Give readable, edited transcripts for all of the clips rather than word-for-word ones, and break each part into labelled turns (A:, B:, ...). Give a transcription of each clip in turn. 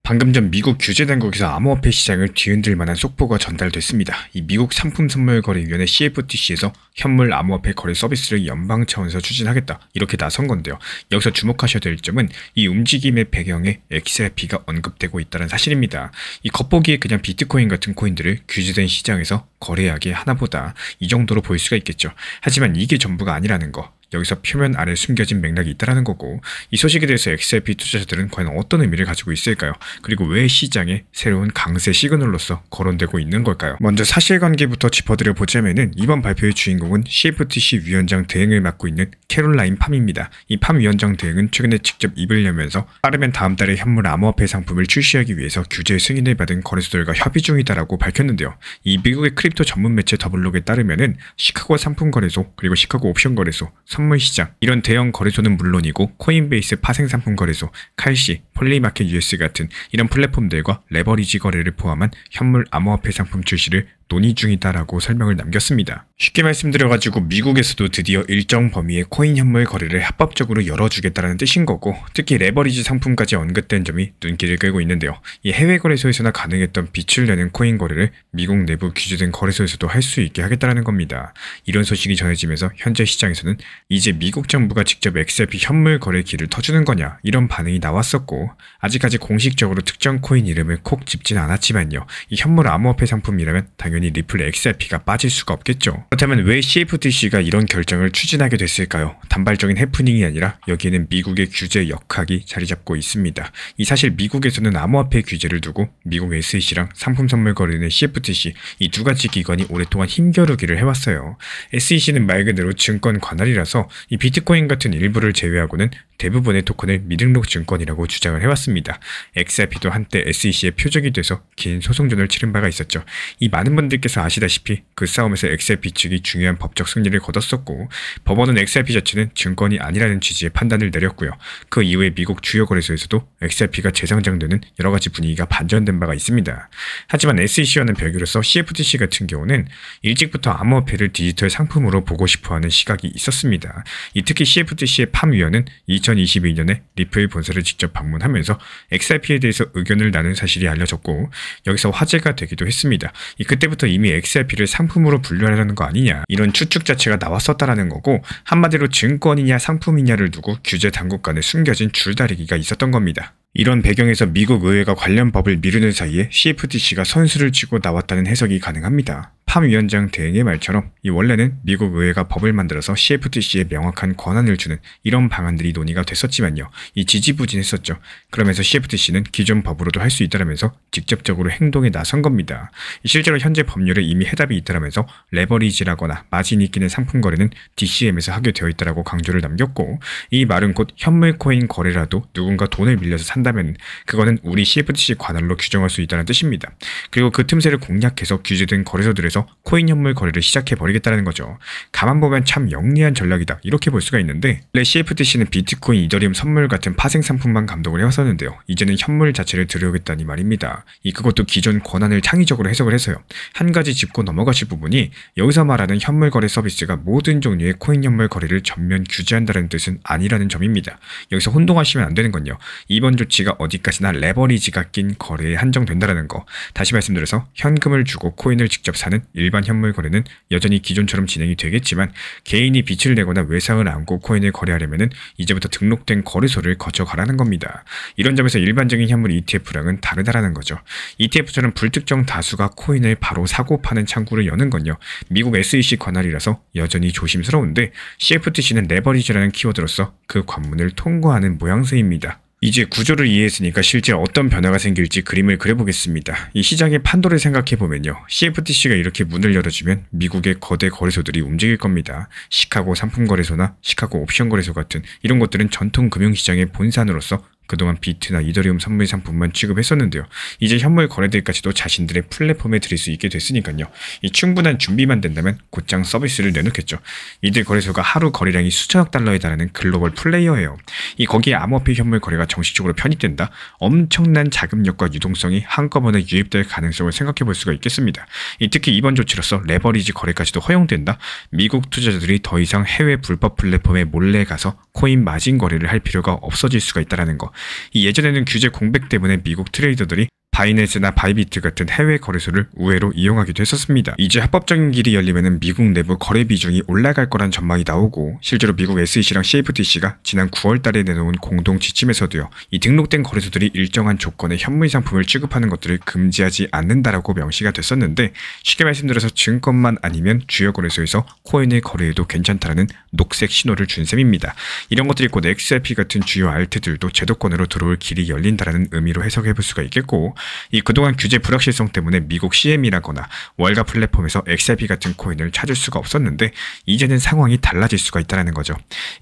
A: 방금 전 미국 규제당국에서 암호화폐 시장을 뒤흔들 만한 속보가 전달됐습니다. 이 미국 상품선물거래위원회 CFTC에서 현물 암호화폐 거래 서비스를 연방 차원에서 추진하겠다 이렇게 나선 건데요. 여기서 주목하셔야 될 점은 이 움직임의 배경에 XRP가 언급되고 있다는 사실입니다. 이 겉보기에 그냥 비트코인 같은 코인들을 규제된 시장에서 거래하기 하나보다 이 정도로 보일 수가 있겠죠. 하지만 이게 전부가 아니라는 거. 여기서 표면 아래 숨겨진 맥락이 있다는 거고, 이 소식에 대해서 XRP 투자자들은 과연 어떤 의미를 가지고 있을까요? 그리고 왜 시장에 새로운 강세 시그널로서 거론되고 있는 걸까요? 먼저 사실관계부터 짚어드려 보자면은 이번 발표의 주인공은 CFTC 위원장 대행을 맡고 있는 캐롤라인 팜입니다. 이 팜 위원장 대행은 최근에 직접 입을 열면서 빠르면 다음 달에 현물 암호화폐 상품을 출시하기 위해서 규제 승인을 받은 거래소들과 협의 중이다라고 밝혔는데요. 이 미국의 크립토 전문 매체 더블록에 따르면은 시카고 상품 거래소 그리고 시카고 옵션 거래소 선물시장, 이런 대형 거래소는 물론이고 코인베이스 파생상품 거래소, 칼시, 폴리마켓 US 같은 이런 플랫폼들과 레버리지 거래를 포함한 현물 암호화폐 상품 출시를 논의 중이다라고 설명을 남겼습니다. 쉽게 말씀드려가지고 미국에서도 드디어 일정 범위의 코인 현물 거래를 합법적으로 열어주겠다는 뜻인 거고, 특히 레버리지 상품까지 언급된 점이 눈길을 끌고 있는데요. 이 해외 거래소에서나 가능했던 빛을 내는 코인 거래를 미국 내부 규제된 거래소에서도 할 수 있게 하겠다는 겁니다. 이런 소식이 전해지면서 현재 시장에서는 이제 미국 정부가 직접 XRP 현물 거래 길을 터주는 거냐 이런 반응이 나왔었고, 아직까지 공식적으로 특정 코인 이름을 콕 짚진 않았지만요. 이 현물 암호화폐 상품이라면 당연히 리플 XRP가 빠질 수가 없겠죠. 그렇다면 왜 CFTC가 이런 결정을 추진하게 됐을까요? 단발적인 해프닝이 아니라 여기에는 미국의 규제 역학이 자리 잡고 있습니다. 이 사실 미국에서는 암호화폐 규제를 두고 미국 SEC랑 상품 선물 거래는 CFTC 이 두 가지 기관이 오랫동안 힘겨루기를 해왔어요. SEC는 말 그대로 증권 관할이라서 이 비트코인 같은 일부를 제외하고는 대부분의 토큰을 미등록 증권이라고 주장을 해왔습니다. XRP도 한때 SEC의 표적이 돼서 긴 소송전을 치른 바가 있었죠. 이 많은 분들께서 아시다시피 그 싸움에서 XRP 측이 중요한 법적 승리를 거뒀었고, 법원은 XRP 자체는 증권이 아니라는 취지의 판단을 내렸고요. 그 이후에 미국 주요 거래소에서도 XRP가 재상장되는 여러가지 분위기가 반전된 바가 있습니다. 하지만 SEC와는 별개로서 CFTC 같은 경우는 일찍부터 암호화폐를 디지털 상품으로 보고 싶어하는 시각이 있었습니다. 특히 CFTC의 팜 위원은 2022년에 리플 본사를 직접 방문하면서 XRP에 대해서 의견을 나눈 사실이 알려졌고, 여기서 화제가 되기도 했습니다. 그때부터 이미 XRP를 상품으로 분류하려는 거 아니냐 이런 추측 자체가 나왔었다라는 거고, 한마디로 증권이냐 상품이냐를 두고 규제 당국 간에 숨겨진 줄다리기가 있었던 겁니다. 이런 배경에서 미국 의회가 관련 법을 미루는 사이에 CFTC가 선수를 치고 나왔다는 해석이 가능합니다. 팜 위원장 대행의 말처럼 원래는 미국 의회가 법을 만들어서 CFTC에 명확한 권한을 주는 이런 방안들이 논의가 됐었지만요. 지지부진했었죠. 그러면서 CFTC는 기존 법으로도 할 수 있다라면서 직접적으로 행동에 나선 겁니다. 실제로 현재 법률에 이미 해답이 있다라면서 레버리지라거나 마진이 끼는 상품 거래는 DCM에서 하게 되어 있다라고 강조를 남겼고, 이 말은 곧 현물 코인 거래라도 누군가 돈을 빌려서 산다면 그거는 우리 CFTC 관할로 규정할 수 있다는 뜻입니다. 그리고 그 틈새를 공략해서 규제된 거래소들에서 코인 현물 거래를 시작해버리겠다는 거죠. 가만 보면 참 영리한 전략이다 이렇게 볼 수가 있는데, 원래 CFTC는 비트코인, 이더리움 선물 같은 파생 상품만 감독을 해왔었는데요. 이제는 현물 자체를 들여오겠다니 말입니다. 그것도 기존 권한을 창의적으로 해석을 해서요. 한 가지 짚고 넘어가실 부분이, 여기서 말하는 현물 거래 서비스가 모든 종류의 코인 현물 거래를 전면 규제한다는 뜻은 아니라는 점입니다. 여기서 혼동하시면 안 되는 건요. 이번 조치가 어디까지나 레버리지가 낀 거래에 한정된다는 거. 다시 말씀드려서 현금을 주고 코인을 직접 사는 일반 현물 거래는 여전히 기존처럼 진행이 되겠지만, 개인이 빚을 내거나 외상을 안고 코인을 거래하려면 이제부터 등록된 거래소를 거쳐가라는 겁니다. 이런 점에서 일반적인 현물 ETF랑은 다르다라는 거죠. ETF처럼 불특정 다수가 코인을 바로 사고 파는 창구를 여는 건요. 미국 SEC 관할이라서 여전히 조심스러운데, CFTC는 레버리지라는 키워드로서 그 관문을 통과하는 모양새입니다. 이제 구조를 이해했으니까 실제 어떤 변화가 생길지 그림을 그려보겠습니다. 이 시장의 판도를 생각해보면요. CFTC가 이렇게 문을 열어주면 미국의 거대 거래소들이 움직일 겁니다. 시카고 상품거래소나 시카고 옵션거래소 같은 이런 것들은 전통 금융시장의 본산으로서 그동안 비트나 이더리움 선물 상품만 취급했었는데요. 이제 현물 거래들까지도 자신들의 플랫폼에 들일 수 있게 됐으니까요. 충분한 준비만 된다면 곧장 서비스를 내놓겠죠. 이들 거래소가 하루 거래량이 수천억 달러에 달하는 글로벌 플레이어예요. 거기에 암호화폐 현물 거래가 정식적으로 편입된다? 엄청난 자금력과 유동성이 한꺼번에 유입될 가능성을 생각해 볼 수가 있겠습니다. 특히 이번 조치로서 레버리지 거래까지도 허용된다? 미국 투자자들이 더 이상 해외 불법 플랫폼에 몰래 가서 코인 마진 거래를 할 필요가 없어질 수가 있다는 거. 이 예전에는 규제 공백 때문에 미국 트레이더들이 바이낸스나 바이비트 같은 해외 거래소를 우회로 이용하기도 했었습니다. 이제 합법적인 길이 열리면은 미국 내부 거래 비중이 올라갈 거란 전망이 나오고, 실제로 미국 SEC랑 CFTC가 지난 9월 달에 내놓은 공동 지침에서도요, 이 등록된 거래소들이 일정한 조건의 현물 상품을 취급하는 것들을 금지하지 않는다라고 명시가 됐었는데, 쉽게 말씀드려서 증권만 아니면 주요 거래소에서 코인을 거래해도 괜찮다라는 녹색 신호를 준 셈입니다. 이런 것들이 곧 XRP 같은 주요 알트들도 제도권으로 들어올 길이 열린다라는 의미로 해석해 볼 수가 있겠고, 이 그동안 규제 불확실성 때문에 미국 CM이라거나 월가 플랫폼에서 XRP 같은 코인을 찾을 수가 없었는데, 이제는 상황이 달라질 수가 있다는 거죠.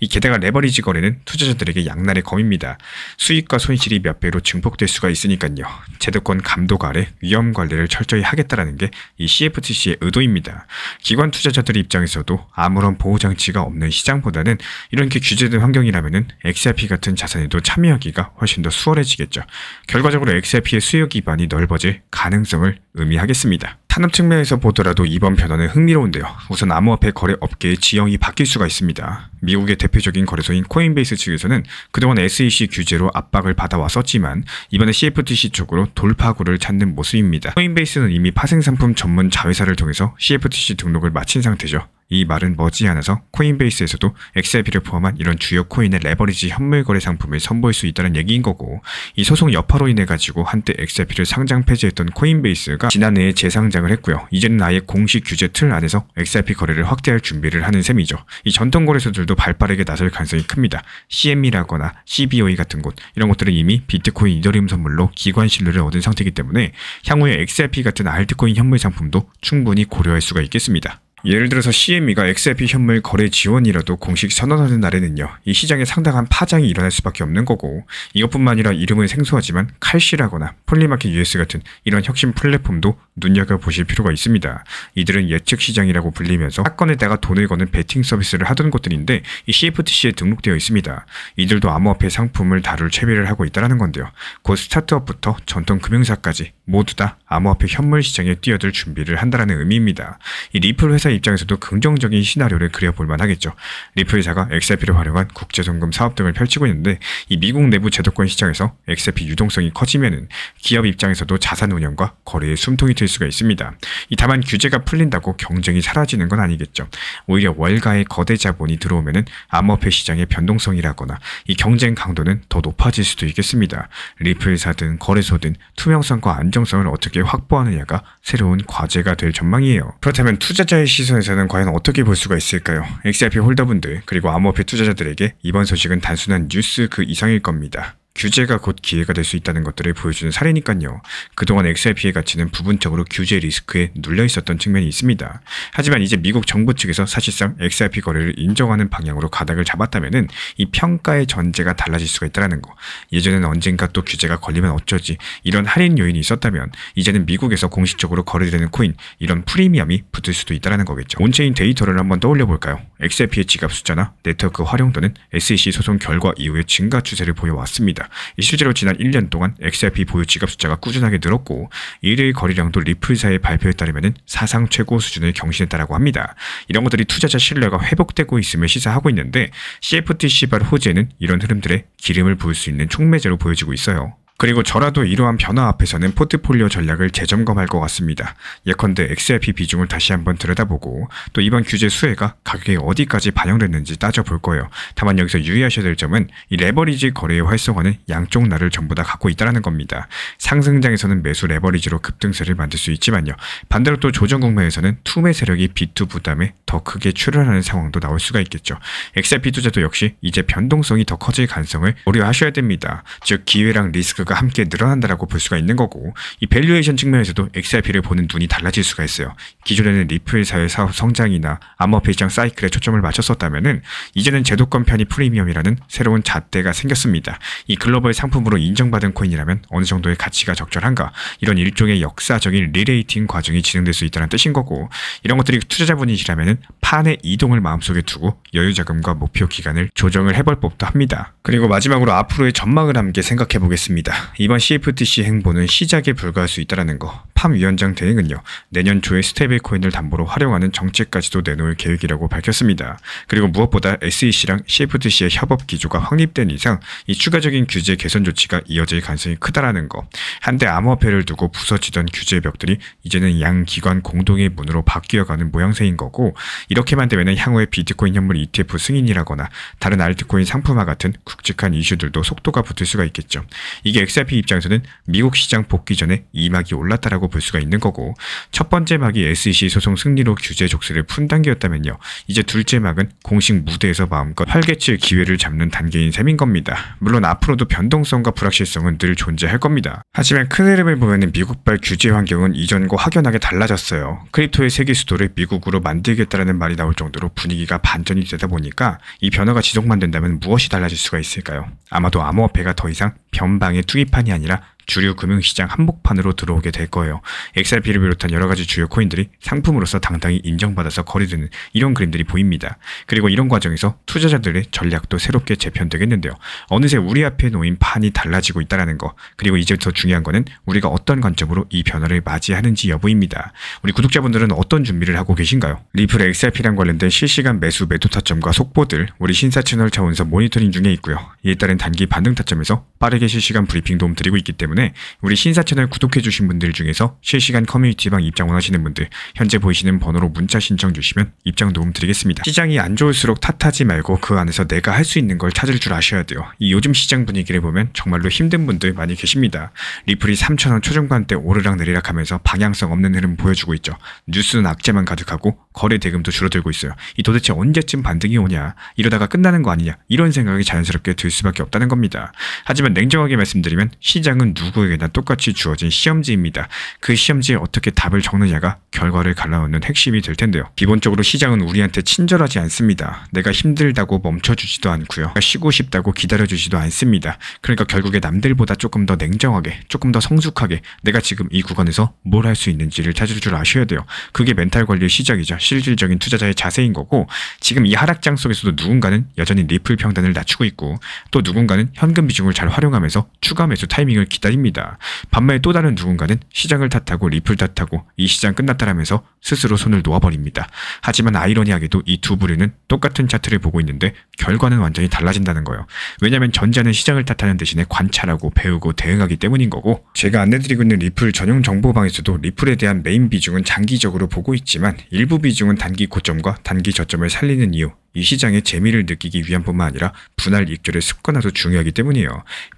A: 이 게다가 레버리지 거래는 투자자들에게 양날의 검입니다. 수익과 손실이 몇 배로 증폭될 수가 있으니까요. 제도권 감독 아래 위험 관리를 철저히 하겠다라는 게 이 CFTC의 의도입니다. 기관 투자자들 입장에서도 아무런 보호 장치가 없는 시장보다는 이렇게 규제된 환경이라면은 XRP 같은 자산에도 참여하기가 훨씬 더 수월해지겠죠. 결과적으로 XRP의 수요 기반이 넓어질 가능성을 의미하겠습니다. 산업 측면에서 보더라도 이번 변화는 흥미로운데요. 우선 암호화폐 거래 업계의 지형이 바뀔 수가 있습니다. 미국의 대표적인 거래소인 코인베이스 측에서는 그동안 SEC 규제로 압박을 받아왔었지만, 이번에 CFTC 쪽으로 돌파구를 찾는 모습입니다. 코인베이스는 이미 파생상품 전문 자회사를 통해서 CFTC 등록을 마친 상태죠. 이 말은 머지않아서 코인베이스에서도 XRP를 포함한 이런 주요 코인의 레버리지 현물 거래 상품을 선보일 수 있다는 얘기인 거고, 이 소송 여파로 인해 가지고 한때 XRP를 상장 폐지했던 코인베이스가 지난해에 재상장을 했고요. 이제는 아예 공식 규제 틀 안에서 XRP 거래를 확대할 준비를 하는 셈이죠. 이 전통 거래소들도 발빠르게 나설 가능성이 큽니다. CM이라거나 CBOE 같은 곳, 이런 것들은 이미 비트코인, 이더리움 선물로 기관 신뢰를 얻은 상태이기 때문에 향후에 XRP 같은 알트코인 현물 상품도 충분히 고려할 수가 있겠습니다. 예를 들어서 CME가 XRP 현물 거래 지원이라도 공식 선언하는 날에는요, 이 시장에 상당한 파장이 일어날 수밖에 없는 거고, 이것뿐만 아니라 이름은 생소하지만 칼시라거나 폴리마켓 US 같은 이런 혁신 플랫폼도 눈여겨보실 필요가 있습니다. 이들은 예측 시장이라고 불리면서 사건에다가 돈을 거는 베팅 서비스를 하던 곳들인데, 이 CFTC에 등록되어 있습니다. 이들도 암호화폐 상품을 다룰 채비를 하고 있다는 건데요. 곧 스타트업부터 전통 금융사까지 모두 다 암호화폐 현물 시장에 뛰어들 준비를 한다는 의미입니다. 이 리플 회사 입장에서도 긍정적인 시나리오를 그려볼 만하겠죠. 리플사가 XRP를 활용한 국제송금 사업 등을 펼치고 있는데, 이 미국 내부 제도권 시장에서 XRP 유동성이 커지면은 기업 입장에서도 자산 운영과 거래에 숨통이 될 수가 있습니다. 다만 규제가 풀린다고 경쟁이 사라지는 건 아니겠죠. 오히려 월가의 거대 자본이 들어오면은 암호화폐 시장의 변동성이라거나 이 경쟁 강도는 더 높아질 수도 있겠습니다. 리플사든 거래소든 투명성과 안정성을 어떻게 확보하느냐가 새로운 과제가 될 전망이에요. 그렇다면 투자자의 시선에서는 과연 어떻게 볼 수가 있을까요? XRP 홀더분들 그리고 암호화폐 투자자들에게 이번 소식은 단순한 뉴스 그 이상일 겁니다. 규제가 곧 기회가 될 수 있다는 것들을 보여주는 사례니까요. 그동안 XRP의 가치는 부분적으로 규제 리스크에 눌려 있었던 측면이 있습니다. 하지만 이제 미국 정부 측에서 사실상 XRP 거래를 인정하는 방향으로 가닥을 잡았다면은 이 평가의 전제가 달라질 수가 있다는 거. 예전에는 언젠가 또 규제가 걸리면 어쩌지, 이런 할인 요인이 있었다면 이제는 미국에서 공식적으로 거래되는 코인, 이런 프리미엄이 붙을 수도 있다는 거겠죠. 온체인 데이터를 한번 떠올려 볼까요? XRP의 지갑 숫자나 네트워크 활용도는 SEC 소송 결과 이후에 증가 추세를 보여왔습니다. 실제로 지난 1년 동안 XRP 보유 지갑 숫자가 꾸준하게 늘었고, 일일 거래량도 리플사의 발표에 따르면 사상 최고 수준을 경신했다고 합니다. 이런 것들이 투자자 신뢰가 회복되고 있음을 시사하고 있는데, CFTC 발 호재는 이런 흐름들에 기름을 부을 수 있는 촉매제로 보여지고 있어요. 그리고 저라도 이러한 변화 앞에서는 포트폴리오 전략을 재점검할 것 같습니다. 예컨대 XRP 비중을 다시 한번 들여다보고, 또 이번 규제 수혜가 가격에 어디까지 반영됐는지 따져볼 거예요. 다만 여기서 유의하셔야 될 점은 이 레버리지 거래의 활성화는 양쪽 날을 전부 다 갖고 있다는 겁니다. 상승장에서는 매수 레버리지로 급등세를 만들 수 있지만요, 반대로 또 조정 국면에서는 투매 세력이 비투 부담에 더 크게 출혈하는 상황도 나올 수가 있겠죠. XRP 투자도 역시 이제 변동성이 더 커질 가능성을 고려하셔야 됩니다. 즉 기회랑 리스크 가 함께 늘어난다라고 볼 수가 있는 거고, 이 밸류에이션 측면에서도 XRP를 보는 눈이 달라질 수가 있어요. 기존에는 리플사의 사업 성장이나 암호화폐 시장 사이클에 초점을 맞췄었다면은 이제는 제도권 편의 프리미엄이라는 새로운 잣대가 생겼습니다. 이 글로벌 상품으로 인정받은 코인이라면 어느 정도의 가치가 적절한가, 이런 일종의 역사적인 리레이팅 과정이 진행될 수 있다는 뜻인 거고, 이런 것들이 투자자분이시라면은 판의 이동을 마음속에 두고 여유 자금과 목표 기간을 조정을 해볼 법도 합니다. 그리고 마지막으로 앞으로의 전망을 함께 생각해 보겠습니다. 이번 CFTC 행보는 시작에 불과할 수 있다는 거. 팜 위원장 대행은요, 내년 초에 스테이블 코인을 담보로 활용하는 정책까지도 내놓을 계획이라고 밝혔습니다. 그리고 무엇보다 SEC랑 CFTC의 협업 기조가 확립된 이상 이 추가적인 규제 개선 조치가 이어질 가능성이 크다라는 거. 한때 암호화폐를 두고 부서지던 규제 벽들이 이제는 양 기관 공동의 문으로 바뀌어가는 모양새인 거고, 이렇게만 되면 향후에 비트코인 현물 ETF 승인이라거나 다른 알트코인 상품화 같은 굵직한 이슈들도 속도가 붙을 수가 있겠죠. 이게 XRP 입장에서는 미국 시장 복귀 전에 2막이 올랐다라고 볼 수가 있는 거고, 첫 번째 막이 SEC 소송 승리로 규제 족쇄를 푼 단계였다면요, 이제 둘째 막은 공식 무대에서 마음껏 활개칠 기회를 잡는 단계인 셈인 겁니다. 물론 앞으로도 변동성과 불확실성은 늘 존재할 겁니다. 하지만 큰 흐름을 보면 미국발 규제 환경은 이전과 확연하게 달라졌어요. 크립토의 세계 수도를 미국으로 만들겠다라는 말이 나올 정도로 분위기가 반전이 되다 보니까 이 변화가 지속만 된다면 무엇이 달라질 수가 있을까요? 아마도 암호화폐가 더 이상 변방의 투기판이 아니라 주류 금융시장 한복판으로 들어오게 될 거예요. XRP를 비롯한 여러 가지 주요 코인들이 상품으로서 당당히 인정받아서 거래되는 이런 그림들이 보입니다. 그리고 이런 과정에서 투자자들의 전략도 새롭게 재편되겠는데요. 어느새 우리 앞에 놓인 판이 달라지고 있다는 거, 그리고 이제부터 중요한 거는 우리가 어떤 관점으로 이 변화를 맞이하는지 여부입니다. 우리 구독자분들은 어떤 준비를 하고 계신가요? 리플 XRP랑 관련된 실시간 매수 매도 타점과 속보들 우리 신사 채널 차원에서 모니터링 중에 있고요. 이에 따른 단기 반등 타점에서 빠르게 실시간 브리핑 도움 드리고 있기 때문에 우리 신사 채널 구독해주신 분들 중에서 실시간 커뮤니티방 입장 원하시는 분들 현재 보이시는 번호로 문자 신청 주시면 입장 도움 드리겠습니다. 시장이 안 좋을수록 탓하지 말고 그 안에서 내가 할 수 있는 걸 찾을 줄 아셔야 돼요. 이 요즘 시장 분위기를 보면 정말로 힘든 분들 많이 계십니다. 리플이 3,000원 초중반대 오르락 내리락 하면서 방향성 없는 흐름 보여주고 있죠. 뉴스는 악재만 가득하고 거래 대금도 줄어들고 있어요. 이 도대체 언제쯤 반등이 오냐, 이러다가 끝나는 거 아니냐, 이런 생각이 자연스럽게 들 수밖에 없다는 겁니다. 하지만 냉정하게 말씀드리면 시장은 누구에게나 똑같이 주어진 시험지입니다. 그 시험지에 어떻게 답을 적느냐가 결과를 갈라놓는 핵심이 될 텐데요. 기본적으로 시장은 우리한테 친절하지 않습니다. 내가 힘들다고 멈춰주지도 않고요. 내가 쉬고 싶다고 기다려주지도 않습니다. 그러니까 결국에 남들보다 조금 더 냉정하게, 조금 더 성숙하게 내가 지금 이 구간에서 뭘 할 수 있는지를 찾을 줄 아셔야 돼요. 그게 멘탈 관리의 시작이자 실질적인 투자자의 자세인 거고, 지금 이 하락장 속에서도 누군가는 여전히 리플 평단을 낮추고 있고, 또 누군가는 현금 비중을 잘 활용하면서 추가 매수 타이밍을 기다립니다. 반면에 또 다른 누군가는 시장을 탓하고 리플 탓하고 이 시장 끝났다라면서 스스로 손을 놓아버립니다. 하지만 아이러니하게도 이 두 부류는 똑같은 차트를 보고 있는데 결과는 완전히 달라진다는 거예요. 왜냐하면 전자는 시장을 탓하는 대신에 관찰하고 배우고 대응하기 때문인 거고, 제가 안내드리고 있는 리플 전용 정보방에서도 리플에 대한 메인 비중은 장기적으로 보고 있지만 일부 비중은 단기 고점과 단기 저점을 살리는 이유, 이 시장의 재미를 느끼기 위한 뿐만 아니라 분할 익절의 습관화도 중요하기 때문이에요.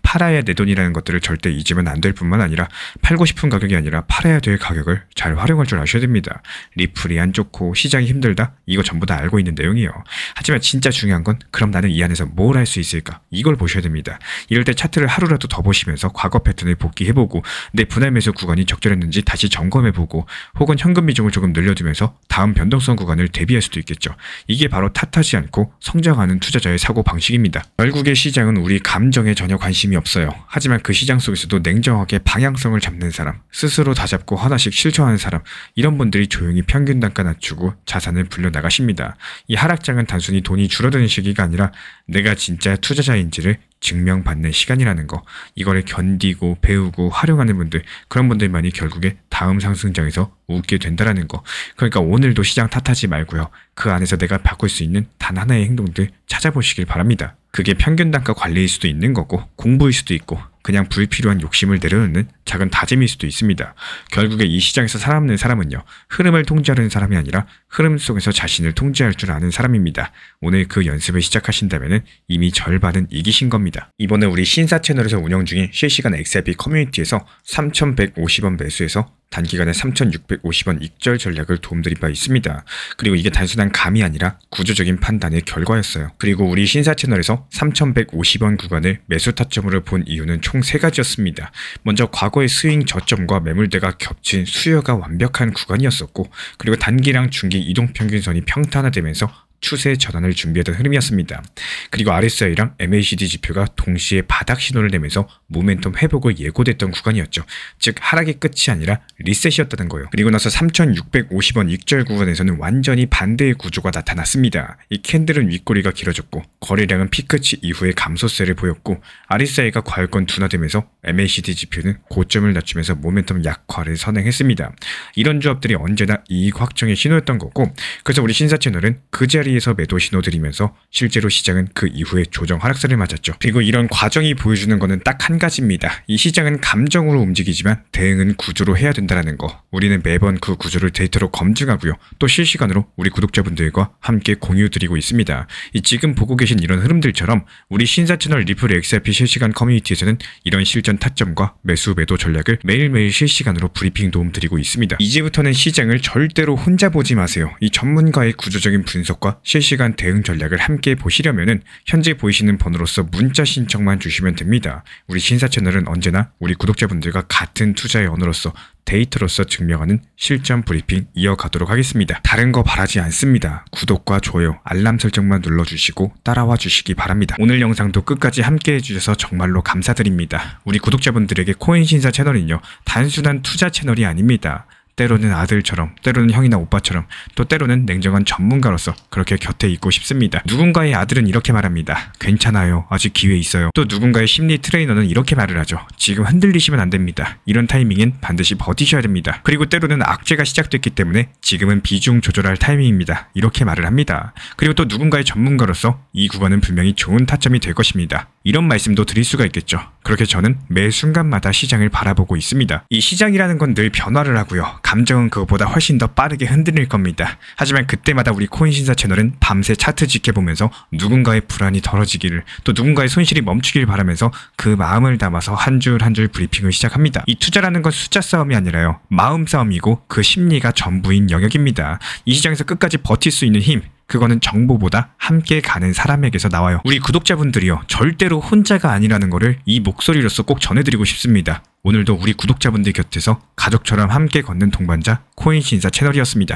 A: 팔아야 내 돈이라는 것들을 절대 잊으면 안 될 뿐만 아니라 팔고 싶은 가격이 아니라 팔아야 될 가격을 잘 활용할 줄 아셔야 됩니다. 리플이 안 좋고 시장이 힘들다? 이거 전부 다 알고 있는 내용이에요. 하지만 진짜 중요한 건 그럼 나는 이 안에서 뭘 할 수 있을까? 이걸 보셔야 됩니다. 이럴 때 차트를 하루라도 더 보시면서 과거 패턴을 복귀해보고 내 분할 매수 구간이 적절했는지 다시 점검해보고, 혹은 현금 비중을 조금 늘려두면서 다음 변동성 구간을 대비할 수도 있겠죠. 이게 바로 탓하지 않고 성장하는 투자자의 사고 방식입니다. 결국에 시장은 우리 감정에 전혀 관심이 없어요. 하지만 그 시장 속에서도 냉정하게 방향성을 잡는 사람, 스스로 다잡고 하나씩 실천하는 사람, 이런 분들이 조용히 평균 단가 낮추고 자산을 불려나가십니다. 이 하락장은 단순히 돈이 줄어드는 시기가 아니라 내가 진짜 투자자인지를 증명받는 시간이라는 거, 이거를 견디고 배우고 활용하는 분들, 그런 분들만이 결국에 다음 상승장에서 웃게 된다라는 거. 그러니까 오늘도 시장 탓하지 말고요, 그 안에서 내가 바꿀 수 있는 단 하나의 행동들 찾아보시길 바랍니다. 그게 평균 단가 관리일 수도 있는 거고, 공부일 수도 있고, 그냥 불필요한 욕심을 내려놓는 작은 다짐일 수도 있습니다. 결국에 이 시장에서 살아남는 사람은요, 흐름을 통제하는 사람이 아니라 흐름 속에서 자신을 통제할 줄 아는 사람입니다. 오늘 그 연습을 시작하신다면 이미 절반은 이기신 겁니다. 이번에 우리 신사 채널에서 운영 중인 실시간 XRP 커뮤니티에서 3,150원 매수해서 단기간에 3,650원 익절 전략을 도움드린 바 있습니다. 그리고 이게 단순한 감이 아니라 구조적인 판단의 결과였어요. 그리고 우리 신사 채널에서 3,150원 구간을 매수 타점으로 본 이유는 총 3가지였습니다. 먼저 과거의 스윙 저점과 매물대가 겹친 수요가 완벽한 구간이었었고, 그리고 단기랑 중기 이동평균선이 평탄화되면서 추세 전환을 준비하던 흐름이었습니다. 그리고 RSI랑 MACD 지표가 동시에 바닥 신호를 내면서 모멘텀 회복을 예고됐던 구간이었죠. 즉 하락의 끝이 아니라 리셋이었다는 거예요. 그리고 나서 3,650원 익절 구간에서는 완전히 반대의 구조가 나타났습니다. 이 캔들은 윗꼬리가 길어졌고 거래량은 피크치 이후에 감소세를 보였고 RSI가 과열권 둔화되면서 MACD 지표는 고점을 낮추면서 모멘텀 약화를 선행했습니다. 이런 조합들이 언제나 이익 확정의 신호였던 거고, 그래서 우리 신사 채널은 그 자리에서 매도 신호 드리면서 실제로 시장은 그 이후에 조정 하락세를 맞았죠. 그리고 이런 과정이 보여주는 거는 딱 한 가지입니다. 이 시장은 감정으로 움직이지만 대응은 구조로 해야 된다는 거. 우리는 매번 그 구조를 데이터로 검증하고요. 또 실시간으로 우리 구독자분들과 함께 공유드리고 있습니다. 이 지금 보고 계신 이런 흐름들처럼 우리 신사 채널 리플 XRP 실시간 커뮤니티에서는 이런 실전 타점과 매수 매도 전략을 매일매일 실시간으로 브리핑 도움 드리고 있습니다. 이제부터는 시장을 절대로 혼자 보지 마세요. 이 전문가의 구조적인 분석과 실시간 대응 전략을 함께 보시려면은 현재 보이시는 번호로서 문자 신청만 주시면 됩니다. 우리 신사 채널은 언제나 우리 구독자분들과 같은 투자의 언어로서 데이터로서 증명하는 실전 브리핑 이어가도록 하겠습니다. 다른 거 바라지 않습니다. 구독과 좋아요, 알람 설정만 눌러주시고 따라와 주시기 바랍니다. 오늘 영상도 끝까지 함께 해주셔서 정말로 감사드립니다. 우리 구독자분들에게 코인신사 채널은요, 단순한 투자 채널이 아닙니다. 때로는 아들처럼, 때로는 형이나 오빠처럼, 또 때로는 냉정한 전문가로서 그렇게 곁에 있고 싶습니다. 누군가의 아들은 이렇게 말합니다. 괜찮아요. 아직 기회 있어요. 또 누군가의 심리 트레이너는 이렇게 말을 하죠. 지금 흔들리시면 안 됩니다. 이런 타이밍엔 반드시 버티셔야 됩니다. 그리고 때로는 악재가 시작됐기 때문에 지금은 비중 조절할 타이밍입니다. 이렇게 말을 합니다. 그리고 또 누군가의 전문가로서 이 구간은 분명히 좋은 타점이 될 것입니다. 이런 말씀도 드릴 수가 있겠죠. 그렇게 저는 매 순간마다 시장을 바라보고 있습니다. 이 시장이라는 건 늘 변화를 하고요. 감정은 그것보다 훨씬 더 빠르게 흔들릴 겁니다. 하지만 그때마다 우리 코인신사 채널은 밤새 차트 지켜보면서 누군가의 불안이 덜어지기를, 또 누군가의 손실이 멈추길 바라면서 그 마음을 담아서 한 줄 한 줄 브리핑을 시작합니다. 이 투자라는 건 숫자 싸움이 아니라요, 마음 싸움이고 그 심리가 전부인 영역입니다. 이 시장에서 끝까지 버틸 수 있는 힘, 그거는 정보보다 함께 가는 사람에게서 나와요. 우리 구독자분들이요, 절대로 혼자가 아니라는 거를 이 목소리로서 꼭 전해드리고 싶습니다. 오늘도 우리 구독자분들 곁에서 가족처럼 함께 걷는 동반자 코인신사 채널이었습니다.